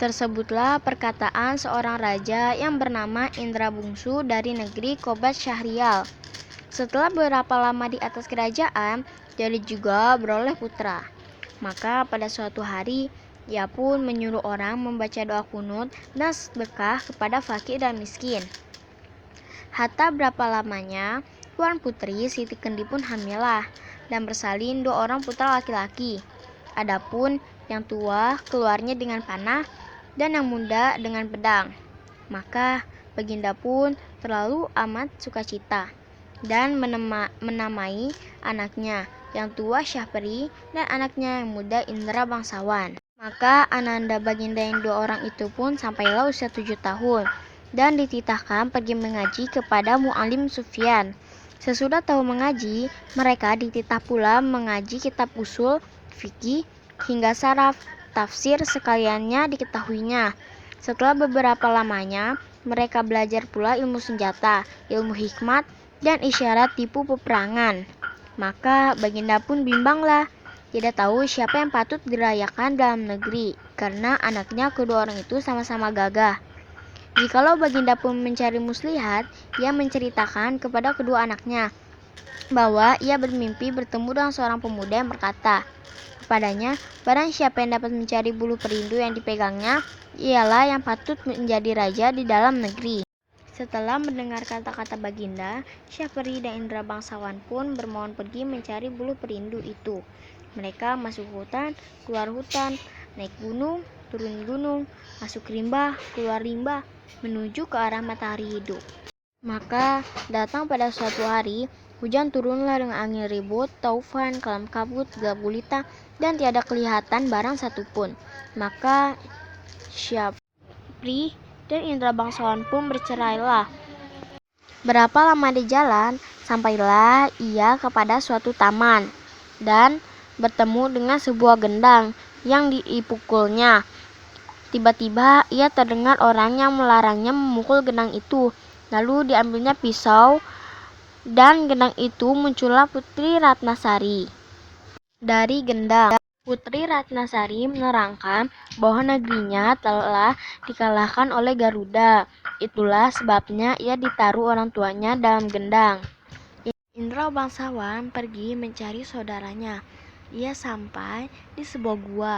Tersebutlah perkataan seorang raja yang bernama Indra Bungsu dari negeri Kobat Syahrial. Setelah beberapa lama di atas kerajaan, dia juga beroleh putra. Maka pada suatu hari, ia pun menyuruh orang membaca doa kunut dan sedekah kepada fakir dan miskin. Hatta berapa lamanya, Tuan Putri Siti Kendi pun hamilah dan bersalin 2 orang putra laki-laki. Adapun yang tua keluarnya dengan panah dan yang muda dengan pedang. Maka Baginda pun terlalu amat sukacita dan menamai anaknya yang tua Syahperi dan anaknya yang muda Indra Bangsawan. Maka ananda Baginda yang 2 orang itu pun sampailah usia 7 tahun dan dititahkan pergi mengaji kepada Mu'alim Sufyan. Sesudah tahu mengaji, mereka dititah pula mengaji kitab usul, fikih, hingga saraf, tafsir sekaliannya diketahuinya. Setelah beberapa lamanya, mereka belajar pula ilmu senjata, ilmu hikmat, dan isyarat tipu peperangan. Maka Baginda pun bimbanglah, tidak tahu siapa yang patut dirayakan dalam negeri, karena anaknya kedua orang itu sama-sama gagah. Jikalau Baginda pun mencari muslihat, ia menceritakan kepada kedua anaknya bahwa ia bermimpi bertemu dengan seorang pemuda yang berkata kepadanya, barang siapa yang dapat mencari bulu perindu yang dipegangnya, ialah yang patut menjadi raja di dalam negeri. Setelah mendengar kata-kata Baginda, Syahperi dan Indra Bangsawan pun bermohon pergi mencari bulu perindu itu. Mereka masuk hutan, keluar hutan, naik gunung, turun gunung, masuk rimba, keluar rimba, menuju ke arah matahari hidup. Maka datang pada suatu hari, hujan turunlah dengan angin ribut, taufan, kelam kabut, gelap gulita, dan tiada kelihatan barang satupun. Maka Syahperi dan Indra Bangsawan pun bercerailah. Berapa lama di jalan, sampailah ia kepada suatu taman dan bertemu dengan sebuah gendang yang dipukulnya. Tiba-tiba ia terdengar orang yang melarangnya memukul gendang itu. Lalu diambilnya pisau dan gendang itu muncullah Putri Ratnasari dari gendang. Putri Ratnasari menerangkan bahwa negerinya telah dikalahkan oleh Garuda. Itulah sebabnya ia ditaruh orang tuanya dalam gendang. Indra Bangsawan pergi mencari saudaranya. Ia sampai di sebuah gua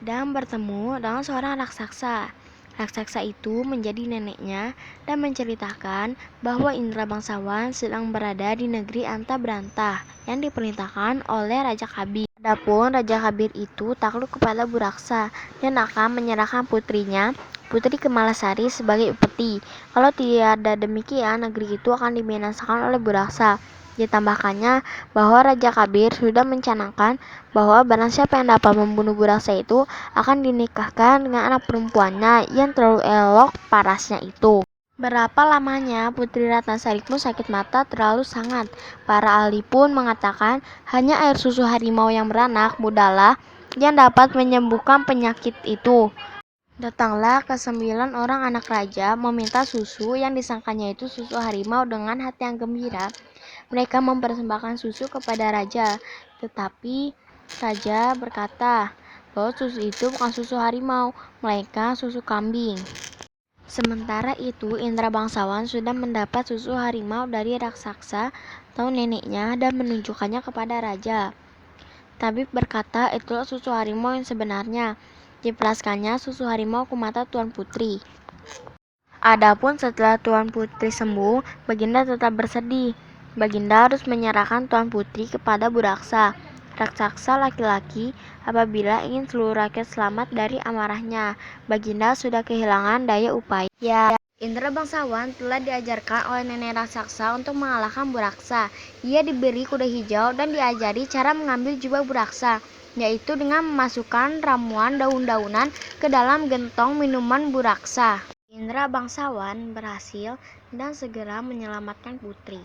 dan bertemu dengan seorang raksasa. Raksasa itu menjadi neneknya dan menceritakan bahwa Indra Bangsawan sedang berada di negeri Anta Berantah yang diperintahkan oleh Raja Kabir. Adapun Raja Kabir itu takluk kepada Buraksa dan akan menyerahkan putrinya, Putri Kemalasari, sebagai upeti. Kalau tidak demikian, negeri itu akan dibinasakan oleh Buraksa. Ditambahkannya bahwa Raja Kabir sudah mencanangkan bahwa barang siapa yang dapat membunuh Buraksa itu akan dinikahkan dengan anak perempuannya yang terlalu elok parasnya itu. Berapa lamanya Putri Ratnasari pun sakit mata terlalu sangat. Para ahli pun mengatakan hanya air susu harimau yang beranak mudalah yang dapat menyembuhkan penyakit itu. Datanglah ke-9 orang anak raja meminta susu yang disangkanya itu susu harimau dengan hati yang gembira. Mereka mempersembahkan susu kepada raja, tetapi raja berkata bahwa susu itu bukan susu harimau, melainkan susu kambing. Sementara itu, Indra Bangsawan sudah mendapat susu harimau dari raksasa atau neneknya dan menunjukkannya kepada raja. Tabib berkata itulah susu harimau yang sebenarnya. Diperaskannya susu harimau ke mata Tuan Putri. Adapun setelah Tuan Putri sembuh, Baginda tetap bersedih. Baginda harus menyerahkan Tuan Putri kepada Buraksa, raksasa laki-laki, apabila ingin seluruh rakyat selamat dari amarahnya. Baginda sudah kehilangan daya upaya. Indra Bangsawan telah diajarkan oleh nenek raksasa untuk mengalahkan Buraksa. Ia diberi kuda hijau dan diajari cara mengambil jubah Buraksa, yaitu dengan memasukkan ramuan daun-daunan ke dalam gentong minuman Buraksa. Indra Bangsawan berhasil dan segera menyelamatkan putri.